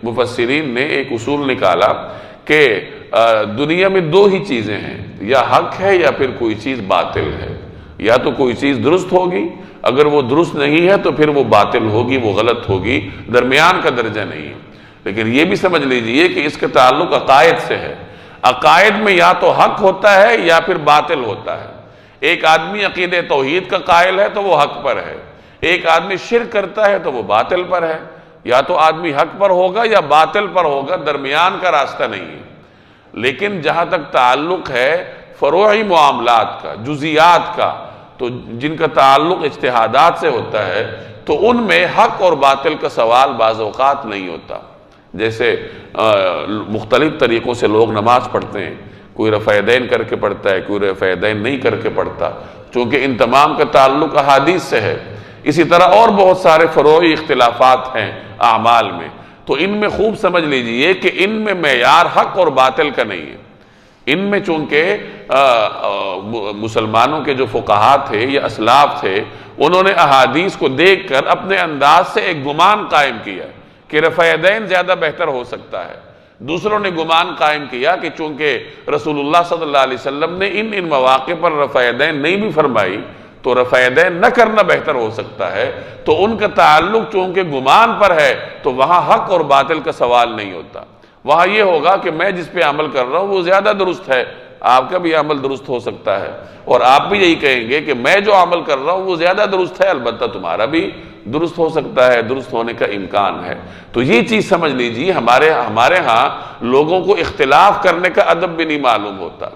مفسرین نے ایک اصول نکالا کہ دنیا میں دو ہی چیزیں ہیں، یا حق ہے یا پھر کوئی چیز باطل ہے۔ یا تو کوئی چیز درست ہوگی، اگر وہ درست نہیں ہے تو پھر وہ باطل ہوگی، وہ غلط ہوگی، درمیان کا درجہ نہیں ہے۔ لیکن یہ بھی سمجھ لیجئے کہ اس کا تعلق عقائد سے ہے۔ عقائد میں یا تو حق ہوتا ہے یا پھر باطل ہوتا ہے۔ ایک آدمی عقیدہ توحید کا قائل ہے تو وہ حق پر ہے، ایک آدمی شرک کرتا ہے تو وہ باطل پر ہے۔ یا تو آدمی حق پر ہوگا یا باطل پر ہوگا، درمیان کا راستہ نہیں ہے۔ لیکن جہاں تک تعلق ہے فروعی معاملات کا، جزیات کا، تو جن کا تعلق اجتہادات سے ہوتا ہے تو ان میں حق اور باطل کا سوال بعض اوقات نہیں ہوتا۔ جیسے مختلف طریقوں سے لوگ نماز پڑھتے ہیں، کوئی رفع یدین کر کے پڑھتا ہے، کوئی رفع یدین نہیں کر کے پڑھتا، چونکہ ان تمام کا تعلق احادیث سے ہے۔ اسی طرح اور بہت سارے فروعی اختلافات ہیں اعمال میں، تو ان میں خوب سمجھ لیجئے کہ ان میں معیار حق اور باطل کا نہیں ہے۔ ان میں چونکہ مسلمانوں کے جو فقہاء تھے یا اسلاف تھے، انہوں نے احادیث کو دیکھ کر اپنے انداز سے ایک گمان قائم کیا کہ رفع یدین زیادہ بہتر ہو سکتا ہے۔ دوسروں نے گمان قائم کیا کہ چونکہ رسول اللہ صلی اللہ علیہ وسلم نے ان مواقع پر رفع یدین نہیں بھی فرمائی تو رفع یدین نہ کرنا بہتر ہو سکتا ہے، تو ان کا تعلق چونکہ گمان پر ہے تو وہاں حق اور باطل کا سوال نہیں ہوتا۔ وہاں یہ ہوگا کہ میں جس پہ عمل کر رہا ہوں وہ زیادہ درست ہے، آپ کا بھی عمل درست ہو سکتا ہے، اور آپ بھی یہی کہیں گے کہ میں جو عمل کر رہا ہوں وہ زیادہ درست ہے، البتہ تمہارا بھی درست ہو سکتا ہے، درست ہونے کا امکان ہے۔ تو یہ چیز سمجھ لیجیے، ہمارے ہاں لوگوں کو اختلاف کرنے کا ادب بھی نہیں معلوم ہوتا۔